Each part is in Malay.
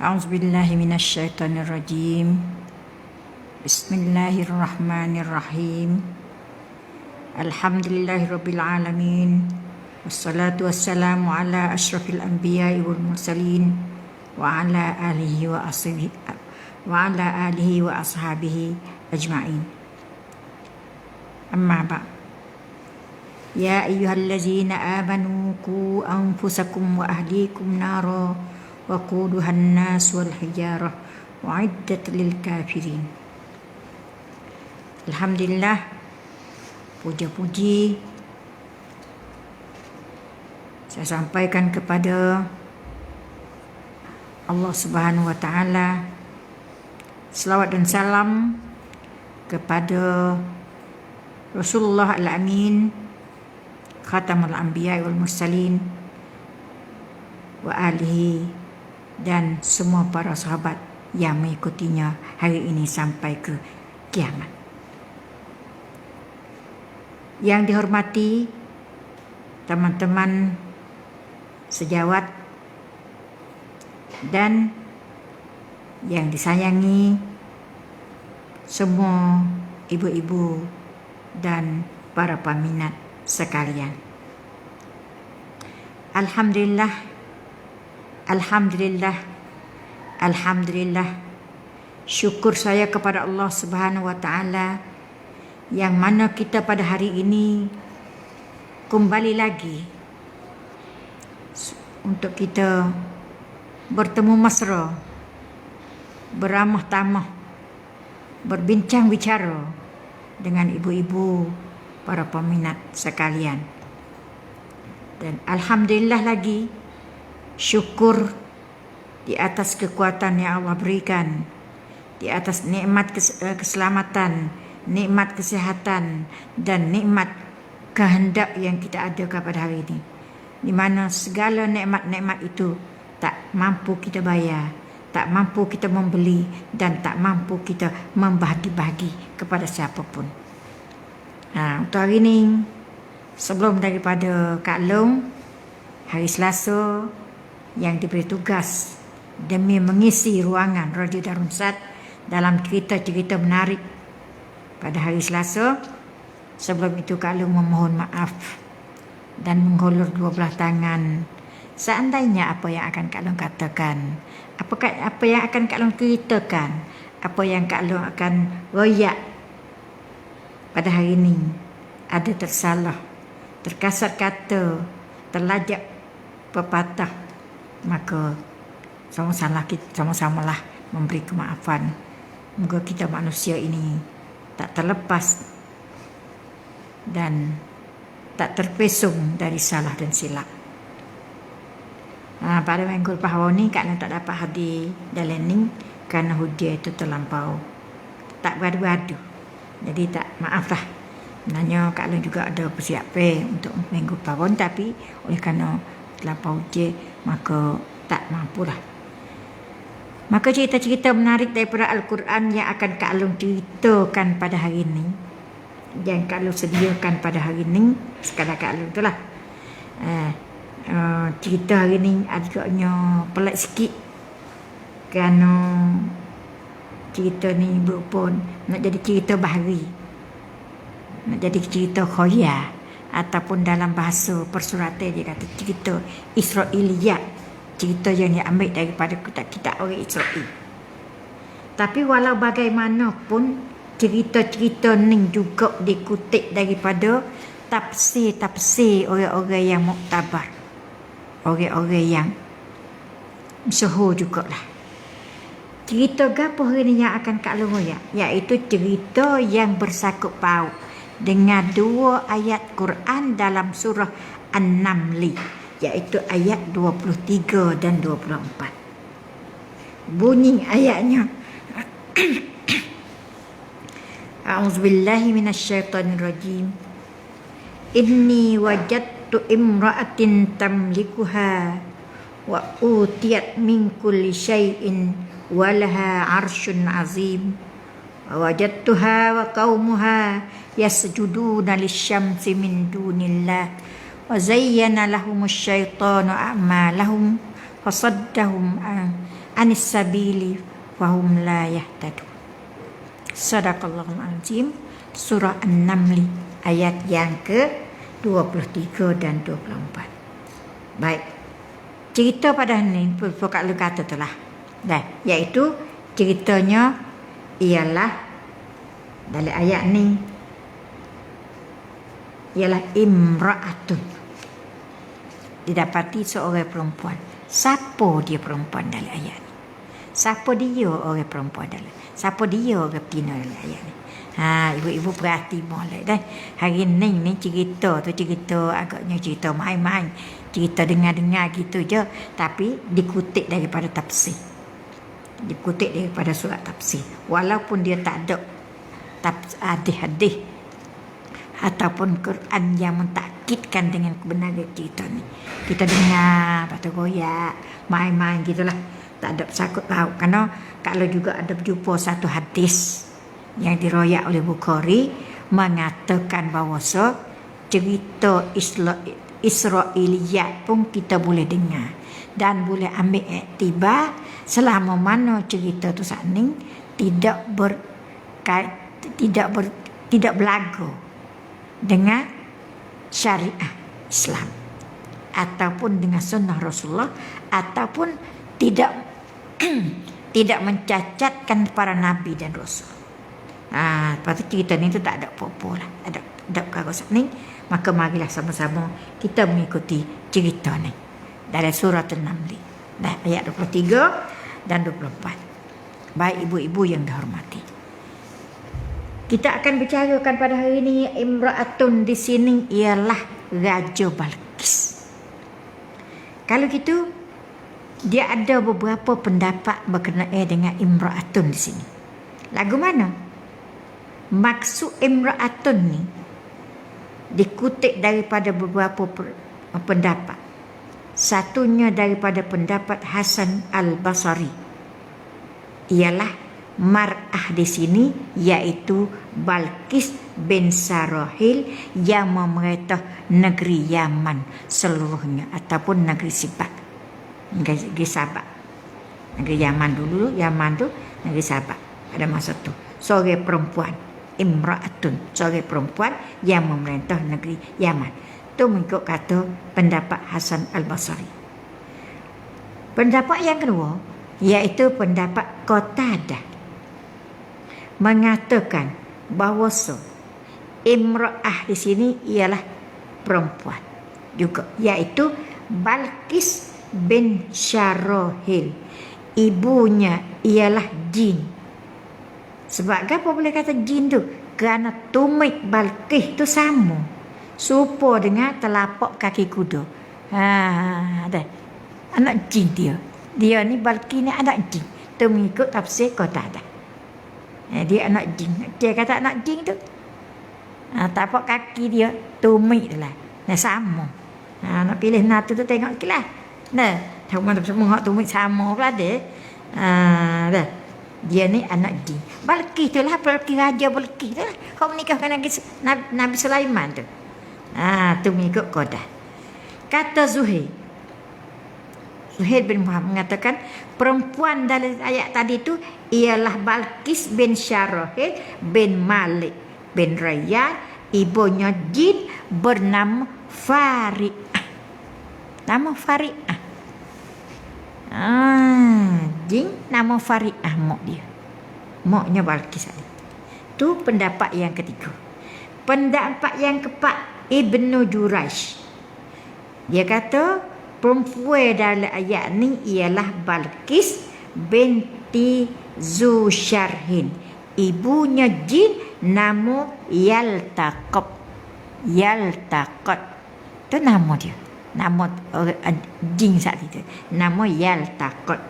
A'udzubillahi minasyaitonirrajim. Bismillahirrahmanirrahim. Alhamdulillahirabbil alamin. Wassalatu wassalamu ala asyrafil anbiya'i wal mursalin wa ala alihi wa ashabihi ajma'in. Amma ba'd. Ya ayyuhallazina amanu qu anfusakum wa ahlikum nara waquduhan nas wal hijarah wa'iddat lil kafirin. Alhamdulillah, puja-puji saya sampaikan kepada Allah Subhanahu wa taala. Selawat dan salam kepada Rasulullah Al-Amin, Khatamul Anbiya wal Mursalin wa alihi, dan semua para sahabat yang mengikutinya hari ini sampai ke kiamat. Yang dihormati teman-teman sejawat dan yang disayangi semua ibu-ibu dan para peminat sekalian. Alhamdulillah, syukur saya kepada Allah Subhanahu wa taala yang mana kita pada hari ini kembali lagi untuk kita bertemu mesra, beramah tamah, berbincang bicara dengan ibu-ibu para peminat sekalian. Dan alhamdulillah lagi, syukur di atas kekuatan yang Allah berikan, di atas nikmat keselamatan, nikmat kesehatan, dan nikmat kehendak yang kita ada pada hari ini, di mana segala nikmat-nikmat itu tak mampu kita bayar, tak mampu kita membeli, dan tak mampu kita membahagi-bahagi kepada siapapun. Untuk hari ini, sebelum daripada Kak Long, hari Selasa yang diberi tugas demi mengisi ruangan Radio Darussalam dalam cerita-cerita menarik pada hari Selasa. Sebelum itu Kak Long memohon maaf dan menghulur dua belah tangan. Seandainya apa yang akan Kak Long katakan, apa yang akan Kak Long ceritakan, apa yang Kak Long akan royak pada hari ini ada tersalah, terkasar kata, terlajak pepatah, maka sama-samalah memberi kemaafan. Moga kita manusia ini tak terlepas dan tak terpesong dari salah dan silap. Pada minggu lepas ni Kak Long tak dapat hadir dalam ni kerana hujan itu terlampau, tak beradu-adu. Jadi tak, maaf lah. Sebenarnya Kak Long juga ada persiapan untuk minggu lepas, tapi oleh kerana terlampau hujan maka tak mampulah. Maka cerita-cerita menarik daripada Al-Quran yang akan Kak Long ceritakan pada hari ini, yang Kak Long sediakan pada hari ini, sekadar Kak Long itulah. Cerita hari ini agaknya pelik sikit kerana cerita ni berupa nak jadi cerita bahari, nak jadi cerita khoya, ataupun dalam bahasa persuratan dia kata cerita Israiliyat, cerita yang diambil daripada kitab-kitab orang Israel. Tapi walau bagaimanapun cerita-cerita ni juga dikutip daripada tafsir-tafsir orang-orang yang muktabar, orang-orang yang masyhur jugalah. Cerita gapo hari ni yang akan Kak Long ya, iaitu cerita yang bersangkut paut dengan dua ayat Quran dalam surah An-Naml, iaitu ayat 23 dan 24. Bunyi ayatnya A'udzubillahi minasyaitonirrajim. Inni wajadtu imra'atin tamlikuha wa utiyat min kulli syai'in wa laha 'arsyun 'azim. Wa wajadtuha wa qaumuha yasjuduna lisyamsi min dunillah wa zayyana lahumusy syaitanu a'malahum fasaddahum anis sabili fahum la yahtadun. Sadaqallahul azim. Surah An-Naml ayat yang ke-23 dan 24. Baik. Cerita pada ni Kak Long kata tu lah. Iaitu ceritanya ialah dalam ayat ni ialah imra'atun. Didapati seorang perempuan. Siapa dia perempuan dalam ayat ni? Siapa dia orang perempuan dalam? Siapa dia orang betina dalam ayat ni? Ibu-ibu perhati molek dah. Hari ni cerita tu cerita agaknya cerita main-main, cerita dengar-dengar gitu je, tapi dikutip daripada tafsir. Dikutip daripada surat tafsir. Walaupun dia tak ada hadis-hadis ataupun Quran yang mentakkidkan dengan kebenaran cerita ni. Kita dengar patut goyak, main-main gitulah. Tak ada sakut tahu. Karena kalau juga ada berjumpa satu hadis yang diriwayat oleh Bukhari mengatakan bahawa cerita Israiliyat pun kita boleh dengar dan boleh ambil iktibar selama mana cerita tu saning tidak berlagu dengan syariat Islam ataupun dengan sunnah Rasulullah ataupun tidak mencacatkan para nabi dan rasul. Lepas tu cerita ni tu tak ada apa-apa lah. Ada perkara ni. Maka marilah sama-sama kita mengikuti cerita ni dari surah An-Naml ayat 23 dan 24. Baik ibu-ibu yang dihormati, kita akan bicarakan pada hari ini imra'atun di sini ialah Raja Balqis. Kalau gitu dia ada beberapa pendapat berkenaan dengan imra'atun di sini. Lagu mana? Maksud imra'atun ni dikutip daripada beberapa pendapat. Satunya daripada pendapat Hasan Al-Basri ialah mar'ah di sini iaitu Balqis bin Sarahil yang memerintah negeri Yaman seluruhnya ataupun negeri negeri Sabak. Negeri Yaman dulu, Yaman tu negeri Sabak pada masa tu. Seorang perempuan, imra'atun, seorang perempuan yang memerintah negeri Yaman. Tu mengikut kata pendapat Hasan Al-Basri. Pendapat yang kedua iaitu pendapat Qatadah mengatakan bahawa imra'ah di sini ialah perempuan juga, iaitu Balqis bin Sarahil. Ibunya ialah jin. Sebab apa boleh kata jin tu? Kerana tumit Balqis tu sama, serupa dengan telapak kaki kuda. Ada anak jin dia ni Balqis ni anak jin. Tu mengikut tafsir Qatadah. Dia anak jin. Dia kata anak jin tu tapak kaki dia tumit lah. Sama. Nak pilih natu tu tengok kelas. Tahu mana semua hak tumit sama pula dia. Dia ni anak jin. Balqis tu lah, Balqis Raja Balqis tu lah. Kau menikahkan Nabi Sulaiman tu. Tu mengikut Qatadah. Kata Zuhair Suhail bin Muhammad mengatakan perempuan dalam ayat tadi itu ialah Balqis bin Syarahil bin Malik bin Rayyan, ibunya jin bernama Fari'ah. Nama Fari'ah. Jin nama Fari'ah mak dia. Maknya Balqis. Itu pendapat yang ketiga. Pendapat yang keempat, Ibnu Jurayj. Dia kata perempuan dalam ayat ni ialah Balqis binti Zusyarhin. Ibunya jin nama Yaltaqat. Yaltaqat. Itu nama dia. Nama jin saat itu. Nama Yaltaqat.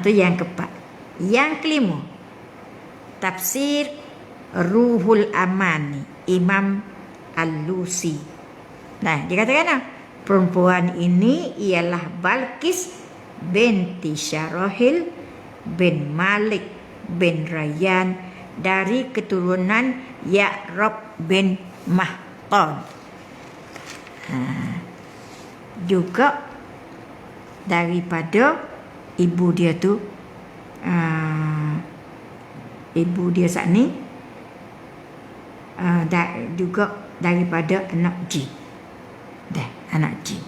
Itu yang keempat. Yang kelima, tafsir Ruhul Amani Imam Al-Lusi. Nah, dia katakan perempuan ini ialah Balqis binti Syarahil bin Malik bin Rayyan dari keturunan Ya'rab bin Mahtan. Juga daripada ibu dia tu, ibu dia saat ni juga daripada anak jin. Anak jin.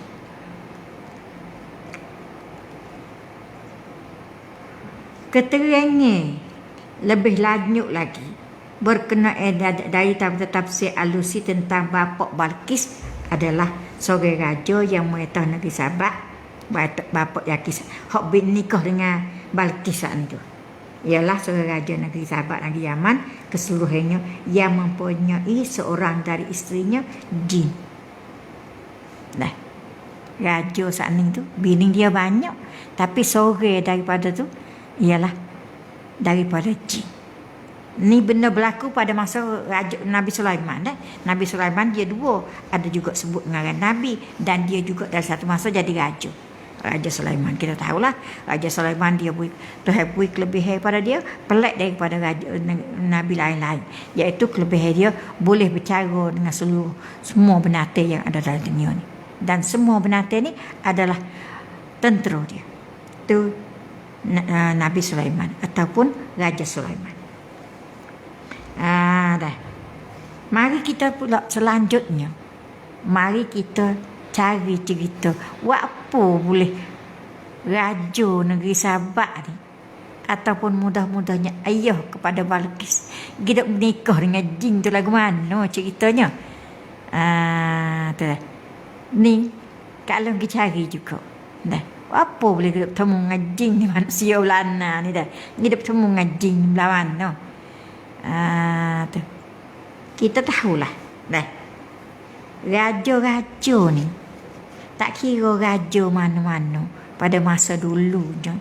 Keterangan lebih lanjut lagi berkenaan dari tafsir Al-Lusi tentang bapa Balqis adalah seorang raja yang mengetah negeri Sabak. Bapa Yakis hak bin nikah dengan Balqis itu. Ialah seorang raja negeri Sabak, negeri Yaman keseluruhannya yang mempunyai seorang dari isterinya jin. Raja saat itu bini dia banyak, tapi seorang daripada tu ialah daripada jin. Ni benda berlaku pada masa Raja Nabi Sulaiman. Nabi Sulaiman dia dua, ada juga sebut dengan Nabi, dan dia juga dari satu masa jadi raja. Raja Sulaiman, kita tahulah Raja Sulaiman dia Tuhan beri kelebihan pada dia pelik daripada Nabi lain-lain, iaitu kelebihan dia boleh bercara dengan semua binatang yang ada dalam dunia ni, dan semua binatang ni adalah tentera dia. Itu Nabi Sulaiman ataupun Raja Sulaiman. Dah. Mari kita pula selanjutnya, mari kita cari cerita apa boleh raja negeri Sabak ni ataupun mudah-mudahnya ayah kepada Balqis hidup menikah dengan jin tu lagu mana ceritanya. Tu dah. Ni kalau kita cari juga. Dah. Apa boleh hidup temu dengan jin ni manusia ulana ni dah. Hidup temu dengan jin belah mana. Tu. Kita tahulah. Dah. Raja-raja ni tak kira raja mana-mana pada masa dulu je.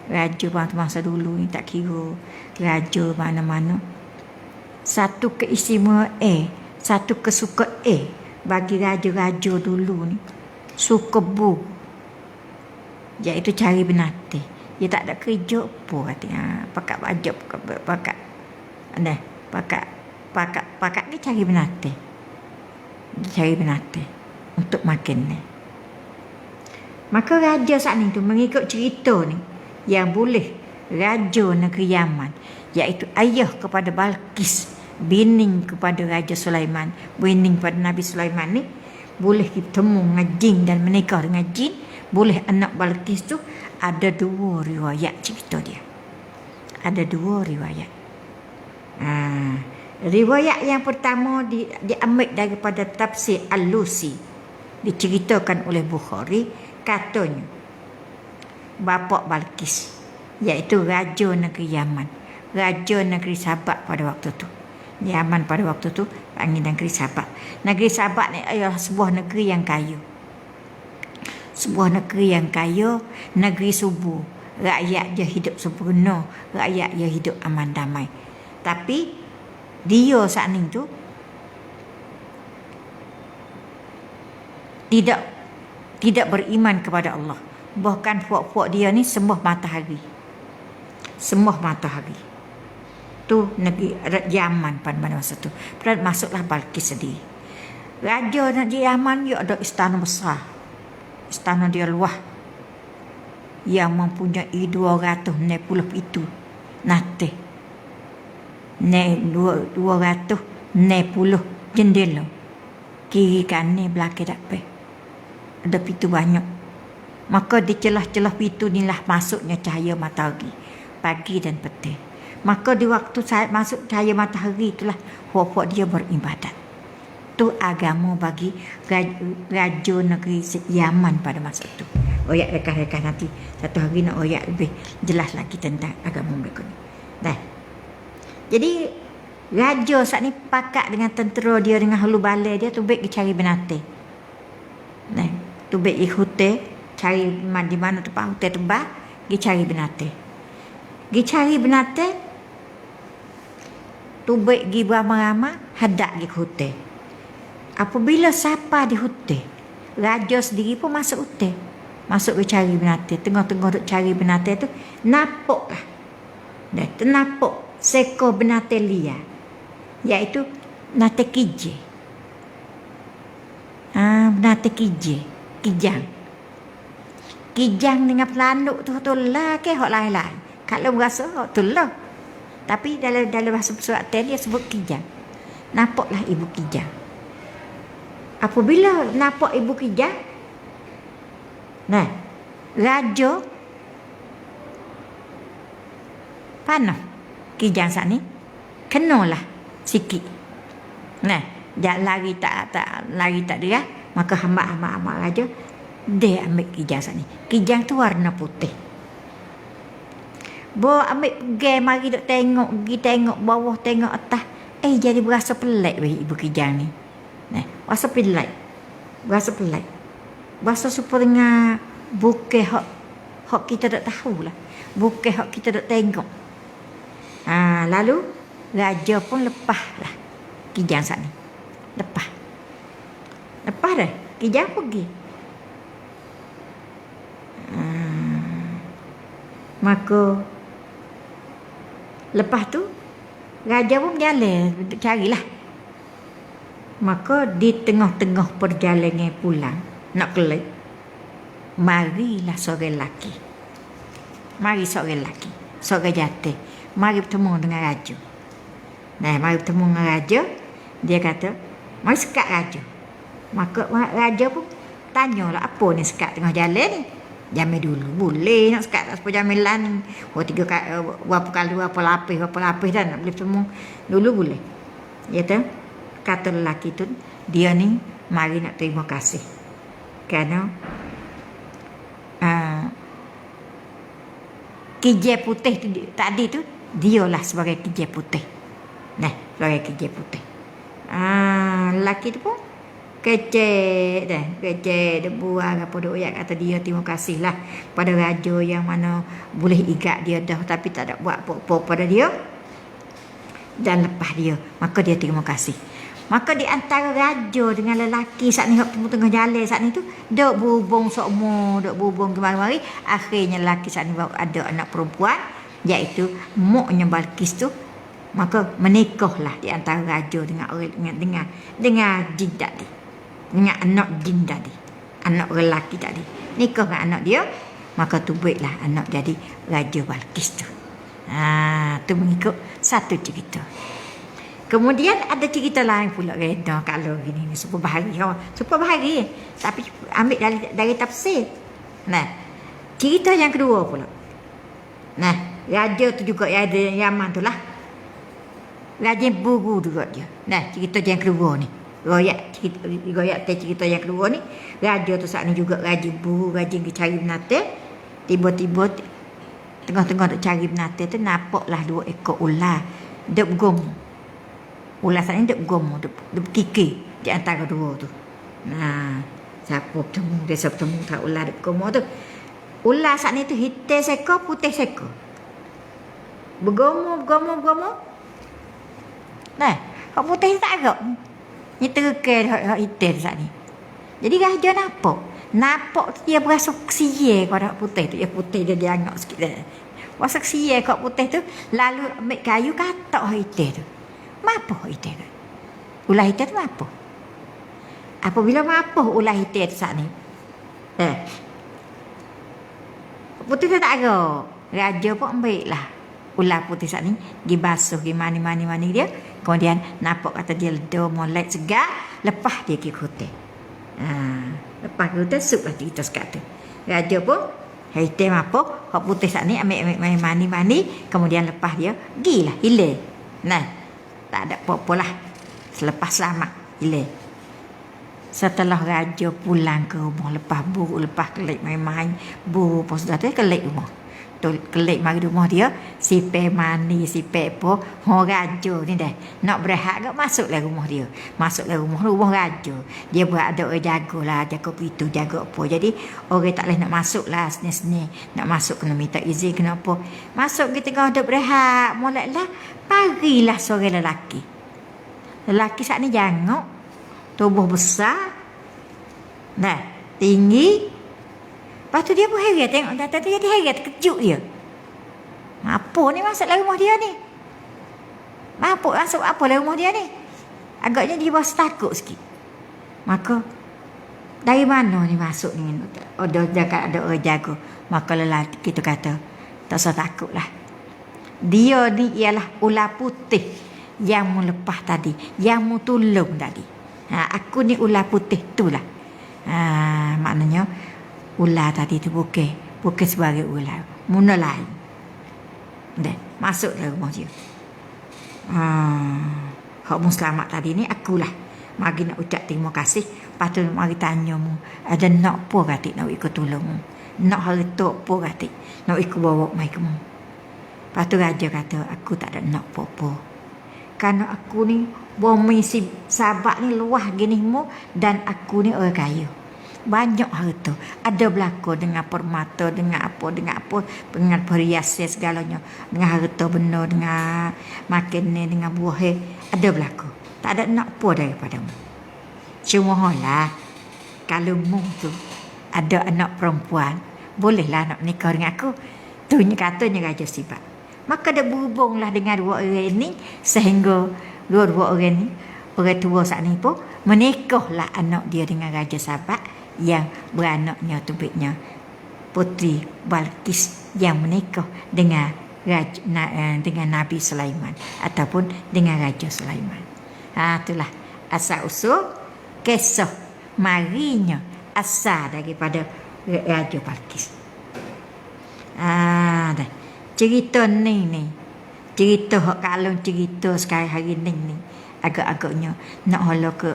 Raja pada masa dulu ni tak kira raja mana-mana. Satu keistimewaan satu kesukaan bagi raja-raja dulu ni suka buru, iaitu cari binatang. Dia tak ada kerja apa katanya. Pakat bajak, pakat dia cari binatang. Cari binatang untuk makan ni. Maka raja saat ni tu mengikut cerita ni yang boleh raja negeri Yaman, iaitu ayah kepada Balqis, bini kepada Raja Sulaiman, bini kepada Nabi Sulaiman ni, boleh bertemu dengan jin dan menikah dengan jin, boleh anak Balqis tu. Ada dua riwayat cerita dia. Ada dua riwayat. Riwayat yang pertama diambil daripada tafsir Al-Lusi, diceritakan oleh Bukhari, katanya bapa Balqis, iaitu raja negeri Yaman, raja negeri Sabak pada waktu tu. Yaman pada waktu tu panggil negeri Sabak. Negeri Sabak ni adalah sebuah negeri yang kaya. Sebuah negeri yang kaya, negeri subur. Rakyat dia hidup sempurna, rakyat dia hidup aman damai. Tapi dia saat ni tu tidak beriman kepada Allah. Bahkan puak-puak dia ni sembah matahari. Sembah matahari. Tu negeri Yaman pada masa tu. Masuklah Balqis sendiri. Raja negeri Yaman dia ada istana besar. istana dia luah yang mempunyai 200 puluh itu nate 200 jendela kiri kanan belakang dapat ada pintu banyak. Maka di celah-celah pintu inilah masuknya cahaya matahari pagi dan petang. Maka di waktu saat masuk cahaya matahari itulah puak-puak dia beribadat. Itu agama bagi raja negeri Yaman pada masa itu. Oyak rekan-rekan nanti satu hari nak oyak lebih jelas lagi tentang agama mereka ni. Dah. Jadi raja saat ni pakat dengan tentera dia dengan hulu balai dia tu baik cari binatang. Nah, tu baik hutan cari di mana tempat hutan tebal, pergi cari binatang. Pergi cari binatang tu baik pergi beramai-ramai hadap pergi ke hutan. Apabila siapa di hutan, raja sendiri pun masuk hutan. Masuk ke cari binatang. Tengah-tengah duk cari binatang tu, nampak lah. Dah ternampak seekor binatang liar, iaitu binatang kijang. Binatang kijang. Kijang dengan pelanduk tu lah ke hak lain-lain. Kalau berasa tu lah. Tapi dalam bahasa Persuatan dia sebut kijang. Nampaklah ibu kijang. Apabila nampak ibu kijang, nah, raja panah kijang saat ni kenalah sikit. Nah, dia lari tak dia, maka hamba raja dia ambil kijang saat ni. Kijang tu warna putih. Bo ambil pergi mari duk pergi tengok bawah tengok atas. Jadi berasa pelik weh ibu kijang ni. Nah, berasa pelik. Berasa supaya bukan hak kita tak tahu lah. Bukan hak kita tak tengok. Lalu raja pun lepas lah kijang saat ni. Lepas dah. Kijang pergi. Maka lepas tu raja pun berjalan carilah. Maka di tengah-tengah perjalanan pulang nak kelik, marilah seorang lelaki. Seorang jantan mari bertemu dengan raja. Nah, mari bertemu dengan raja, dia kata, mari sekat raja. Maka raja pun tanyalah, apa ni sekat tengah jalan ni? Jamin dulu. Boleh nak sekat tak sepuluh jamilan. Berapa kali, berapa lapis dah nak boleh bertemu. Dulu boleh. Ya tu, kata lelaki tu, dia ni mari nak terima kasih. Kerana kijang putih tu, tadi tu, dialah sebagai kijang putih. Nah, sebagai kijang putih. Lelaki tu pun kecek dia buang apa doa kata dia terima kasihlah pada raja yang mana boleh ikat dia dah tapi tak ada buat apa-apa pada dia dan lepas dia, maka dia terima kasih. Maka di antara raja dengan lelaki saat ni tengah jalan saat ni tu dok berhubung sokmo, dok berhubung ke mari-mari. Akhirnya lelaki saat ni ada anak perempuan iaitu muknya Balkis tu. Maka menikahlah di antara raja dengan jin tadi. Dengan anak jin tadi. Anak lelaki tadi. Nikah dengan anak dia, maka tu baiklah anak jadi Raja Balkis tu. Tu mengikut satu cerita. Kemudian ada cerita lain pula reda kalau gini ni super bahari. Tapi ambil dari tafsir. Nah, cerita yang kedua pula. Nah, raja tu juga ada Yaman tu lah. Raja Buru juga dia. Nah, cerita yang kedua ni. Royak cerita yang kedua ni. Raja tu saat ni juga raja Buru, raja cari binatang. Tiba-tiba tengah-tengah duk cari binatang tu nampaklah 2 ekor ular duk bergumul. Ular saat ni duk bergumul, duk berkikir di antara dua tu. Nah, siapa bertemu, dia bertemu tak ular duk bergumul tu. Ular saat ni tu hitam sekor, putih sekor. Bergumul. Nah, hak putih tak agak. Ni terkait hak hitam saat ni. Jadi raja nampak tu dia berasa kesia kat hak putih tu. Ya putih dia angkat sikit dah. Berasa kesia kat putih tu, lalu ambil kayu katak hak hitam tu. Apa hak hitam tu? Ular hitam tu apa? Apabila apa ular hitam tu saat ni? Putih tu tak ada. Raja pun ambil lah ular putih saat ni, pergi basuh, pergi mani dia. Kemudian nampak kata dia ledor, molek, segar. Lepas dia pergi ke hutan. Lepas ke hutan, sup lah kita sekat tu. Raja pun, hitam apa, hak putih saat ni ambil mani. Kemudian lepas dia, gilah, hilang. Nah, tak ada apa-apa lah. Selepas selamat, hilang. Setelah raja pulang ke rumah, lepas buruk, lepas kelik main-main, buruk pun sudah tu, kelik rumah. Kelik mari rumah dia, sipek mani, sipek apa, raja ni dah. Nak berehat ke, masuklah rumah dia. Masuklah rumah raja. Dia buat ada orang jagalah, jaga pintu, jaga apa. Jadi, orang tak boleh nak masuk lah, seni-seni. Nak masuk, kena minta izin, kena apa. Masuk kita tengah ada berehat, molek lah, parilah seorang lelaki. Lelaki saat ni jangok, tubuh besar, nah, tinggi. Lepas tu dia pun heret tengok datang tu, jadi heret, terkejut dia. Apa ni masuk dalam rumah dia ni? Masuk apa dalam rumah dia ni? Agaknya dia rasa takut sikit. Maka dari mana ni masuk ni? Ada orang jaga. Maka lelaki kita kata, tak usah takut lah. Dia ni ialah ular putih yang mu lepas tadi, yang mu tolong tadi. Aku ni ular putih tu lah. Maknanya ular tadi tu bukan sebagai ular, muna lain. Dan masuk dalam rumah dia. Hak mu selamat tadi ni akulah. Mari nak ucap terima kasih. Lepas tu mari tanya mu, ada nak apa kata nak ikut tolong mu? Nak harta apa kata nak ikut bawa mai ke mu? Lepas tu raja kata, aku tak ada nak apa-apa. Kerana aku ni bumi si sahabat ni luah gini mu, dan aku ni orang kaya. Banyak harta. Ada berlaku dengan permata, dengan apa, dengan perhiasan segalanya. Dengan harta benda, dengan makan ni, dengan buah. Ada berlaku. Tak ada nak apa daripadamu. Cuma lah, kalau mu tu ada anak perempuan, bolehlah nak nikah dengan aku. Tu katanya Raja Sibat. Maka dia berhubunglah dengan dua orang ini, sehingga dua orang ni, orang tua saat ni pun menikahlah anak dia dengan Raja Sabat, yang beranaknya tubiknya Putri Balkis yang menikah dengan Nabi Sulaiman ataupun dengan Raja Sulaiman. Itulah asal usul kisah marinya asal daripada Raja Balkis. Cerita ni cerita kalau cerita sekarang hari ni agak-agaknya nak hala ke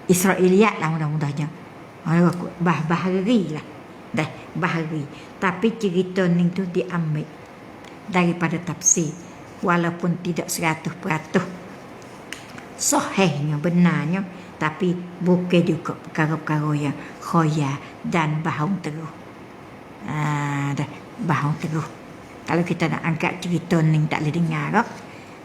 Israiliyat lah mudah-mudahnya. Bahari lah. Bahari. Tapi cerita ni tu diambil daripada tafsir. Walaupun tidak 100% sahihnya, benarnya. Tapi bukan juga perkara-perkara yang khoya dan bahang teruh. Bahang teruh. Kalau kita nak angkat cerita ni tak boleh dengar tak?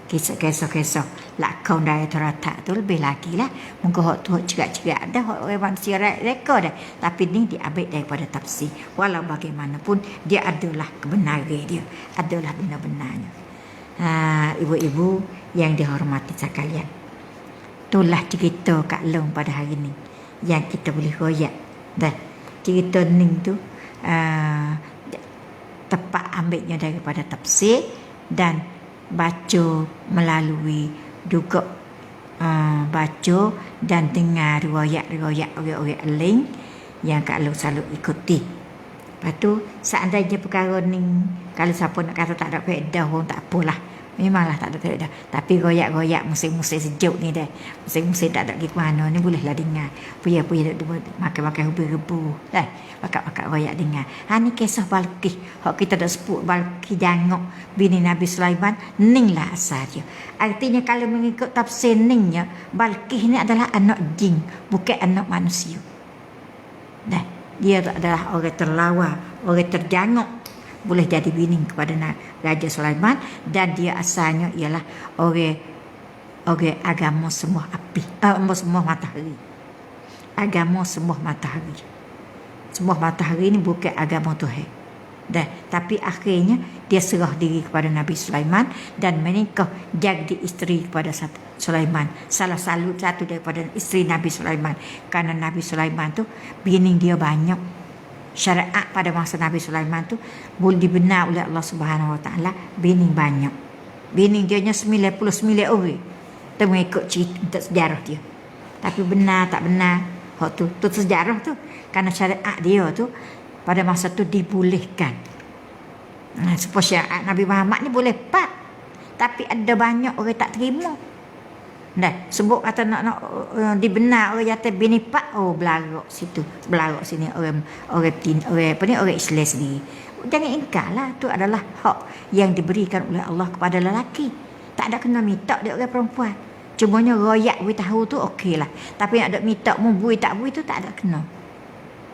Kisah-kisah lakon dari teratak tu lebih lagi lah. Mungkin hak tu cerak-cerak dah, hak orang manusia reka dah. Tapi ni diambil daripada tafsir. Walau bagaimanapun dia adalah kebenaran dia, adalah benar-benarnya. Ibu-ibu yang dihormati sekalian, itulah cerita Kak Long pada hari ni yang kita boleh royak. Dan cerita ni tu tepat ambilnya daripada tafsir dan baca melalui juga baca dan dengar riwayat orang-orang lain yang kalau selalu ikuti. Lepas tu seandainya perkara ni kalau siapa nak kata tak ada faedah pun tak apalah, memanglah tak ada faedah. Tapi royak-royak musim-musim sejuk ni dah, musim-musim tak ada pergi ke mana ni, bolehlah dengar. Puya-puya makan-makan rebu-rebu dah, pakat-pakat royak dengar. Ni kisah Balkis, hak kita dah sebut Balkis jangok bini Nabi Sulaiman, ning lah asal dia. Artinya kalau mengikut tafsir ningnya, Balkis ni adalah anak jin, bukan anak manusia. Dah, dia adalah orang terlawa, orang terjangok, boleh jadi bini kepada Raja Sulaiman, dan dia asalnya ialah orang agama semua api, semua matahari. Agama semua matahari. Semua matahari ni bukan agama Tuhan. Tapi akhirnya dia serah diri kepada Nabi Sulaiman dan menikah jadi isteri kepada Sulaiman. Salah satu daripada isteri Nabi Sulaiman. Karena Nabi Sulaiman tu bini dia banyak. syariat pada masa Nabi Sulaiman tu boleh dibenar oleh Allah Subhanahu Wa Taala bini banyak. Bini dia nya 99 orang. Kita mengikut cerita sejarah dia. Tapi benar tak benar, hak tu sejarah tu. Karena syariat dia tu pada masa tu dibolehkan. Supaya syariat Nabi Muhammad ni boleh pak. Tapi ada banyak orang tak terima. Dah sebut kata nak dibenar orang jatuh bini pak, belarok situ, belarok sini orang apa ni, orang Islam sendiri. Jangan ingkarlah, tu adalah hak yang diberikan oleh Allah kepada lelaki. Tak ada kena minta dia orang perempuan. Cumanya royak bui tahu tu okeylah. Tapi nak ada minta mu bui tak bui tu tak ada kena.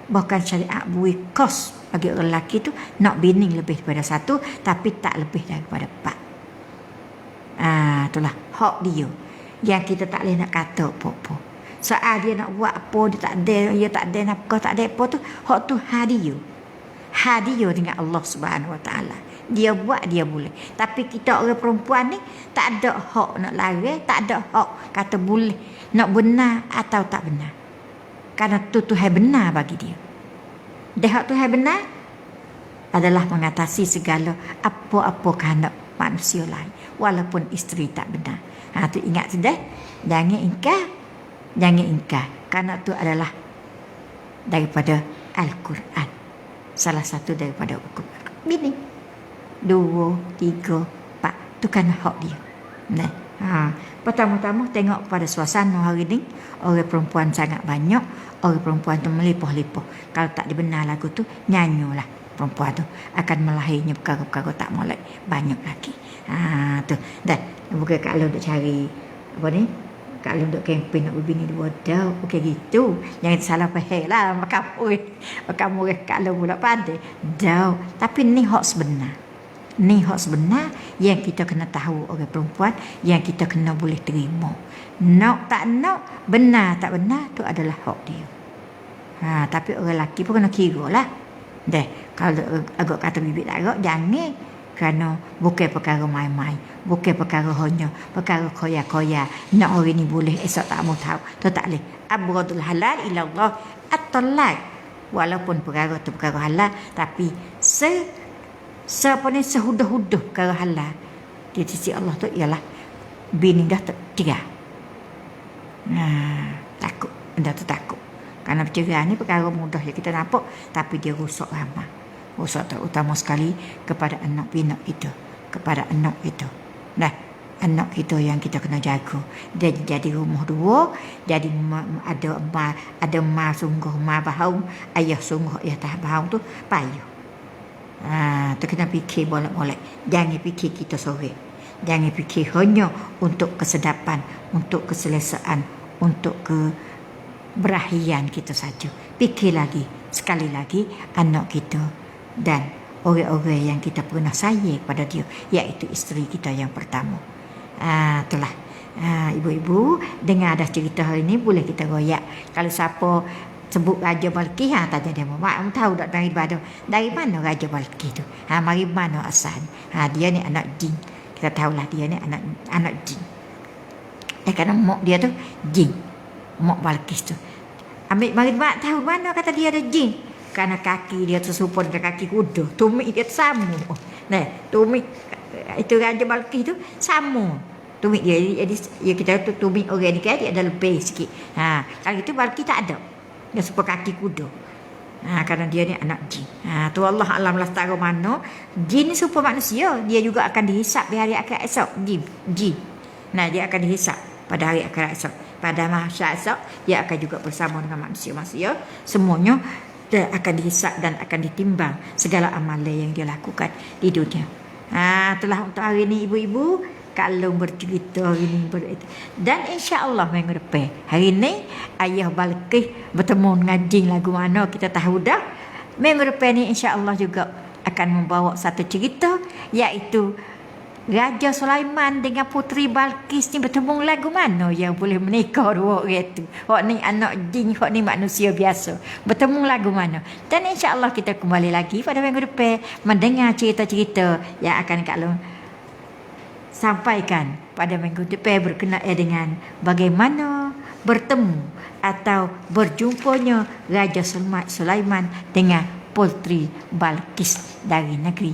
Bahkan syariat bui kos bagi orang lelaki tu nak bini lebih daripada satu, tapi tak lebih daripada 4. Itulah hak dia. Yang kita tak boleh nak kata apa-apa. Soal dia nak buat apa, dia tak ada nafkah, tak ada apa tu, hak tu hadiah dengan Allah Subhanahu Wa Taala. Dia buat, dia boleh. Tapi kita orang perempuan ni tak ada hak nak larang, tak ada hak kata boleh nak benar atau tak benar. Karena tu Tuhan benar bagi dia. Hak Tuhan benar adalah mengatasi segala apa-apa kehendak manusia lain, walaupun isteri tak benar. Tu ingat sudah. Jangan ingkar. Kerana tu adalah daripada Al-Quran. Salah satu daripada hukum bini 2, 3, 4 tu kan hak dia. Pertama-tama tengok pada suasana hari ni, orang perempuan sangat banyak, orang perempuan tu melimpah-limpah. Kalau tak dibenar lagu tu, nyanyolah perempuan tu akan melahirnya perkara-perkara tak molek banyak lagi. Tu. Dan bukan Kak Long duk cari apa ni? Kak Long duk kempen nak berbini 2 dah. Bukan gitu. Jangan salah faham lah makam murid Kak Long pula pandai. Dah. Tapi ni hak sebenar. Ni hak sebenar yang kita kena tahu orang perempuan, yang kita kena boleh terima. Nak tak nak, benar tak benar, tu adalah hak dia. Tapi orang lelaki pun kena kira lah. Kalau agak kata bibit agak, jangan. Kerana bukan perkara main-main, bukan perkara hanya, perkara koya-koya. Nak orang ni boleh, esok tak mau tahu. Tu tak boleh. Abradul halal ila Allah at-talaq. Walaupun perkara tu perkara halal, tapi sehudah-hudah perkara halal di sisi Allah tu ialah bini dah tercerai. Takut. Dah tu takut. Kerana perceraian ni perkara mudah yang kita nampak, tapi dia rosak ramai. Rosak terutama sekali kepada anak pinak kita, kepada anak kita. Anak kita yang kita kena jaga. Dia jadi rumah 2, jadi ada ma sungguh ma bahaum, ayah sungguh ayah tak bahaum tu payah. Tu kena fikir bolak-bolak. Jangan fikir kita sorang. Jangan fikir hanya untuk kesedapan, untuk keselesaan, untuk keberhasilan kita saja. Fikir lagi, sekali lagi anak kita dan orang-orang yang kita pernah sayang pada dia, iaitu isteri kita yang pertama. Itulah. Ibu-ibu dengar dah cerita hari ni, boleh kita royak. Kalau siapa sebut Raja Balqis, tanya dia, mak tahu tak dari mana Raja Balqis tu? Mari mana asal? Dia ni anak jin. Kita tahulah dia ni anak jin. Kerana mak dia tu jin. Mak Balqis tu. Mari mak tahu mana kata dia ada jin. Kerana kaki dia terserupa dengan kaki kuda. Tumit dia sama. Tumit itu Raja Balqis tu sama. Tumit dia jadi kita tu tumit orang ni kan dia ada lebih sikit. Kalau itu Balqis tak ada. Dia serupa kaki kuda. Kerana dia ni anak jin. Tu Allah alam lah tahu mana. Jin ni serupa manusia. Dia juga akan dihisap di hari akhirat esok. Jin. Dia akan dihisap pada hari akhirat esok. Pada mahsyar esok dia akan juga bersama dengan manusia-manusia. Semuanya dia akan dihisap dan akan ditimbang segala amalan yang dia lakukan di dunia. Itulah untuk hari ini ibu-ibu. Kalau bercerita hari ini dan insya-Allah minggu depan. Hari ini ayah Balqis bertemu dengan jin lagu mana kita tahu dah. Minggu depan ni insya-Allah juga akan membawa satu cerita, iaitu Raja Sulaiman dengan Puteri Balqis ni bertemu lagu mana yang boleh menikah 2 orang tu. Hak ni anak jin, hak ni manusia biasa. Bertemu lagu mana? Dan insya-Allah kita kembali lagi pada minggu depan mendengar cerita-cerita yang akan Kak Long sampaikan pada minggu depan berkenaan dengan bagaimana bertemu atau berjumpanya Raja Sulaiman dengan Putri Balkis dari negeri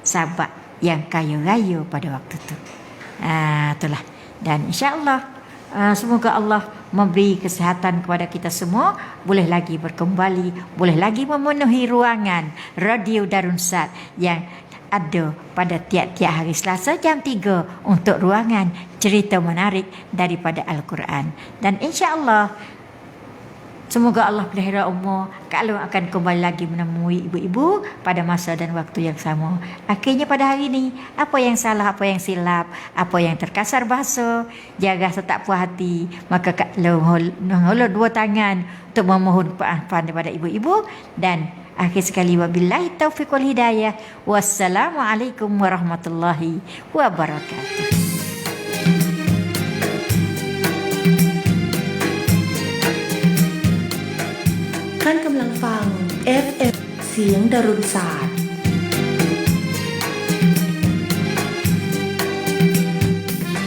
Sabah yang kaya raya pada waktu itu. Itulah. Dan insya-Allah semoga Allah memberi kesihatan kepada kita semua, boleh lagi berkembali, boleh lagi memenuhi ruangan Radio Darussalam yang ada pada tiap-tiap hari Selasa jam 3 untuk ruangan cerita menarik daripada Al-Quran. Dan insya-Allah semoga Allah pelihara umur, Kak Long akan kembali lagi menemui ibu-ibu pada masa dan waktu yang sama. Akhirnya pada hari ini, apa yang salah, apa yang silap, apa yang terkasar bahasa, jaga setak puas hati, maka Kak Long hulur dua tangan untuk memohon maafan daripada ibu-ibu. Dan akhir sekali, wabillahi taufiq wal hidayah. Wassalamualaikum warahmatullahi wabarakatuh. ท่านกำลังฟัง FM เสียงดารุณศาสตร์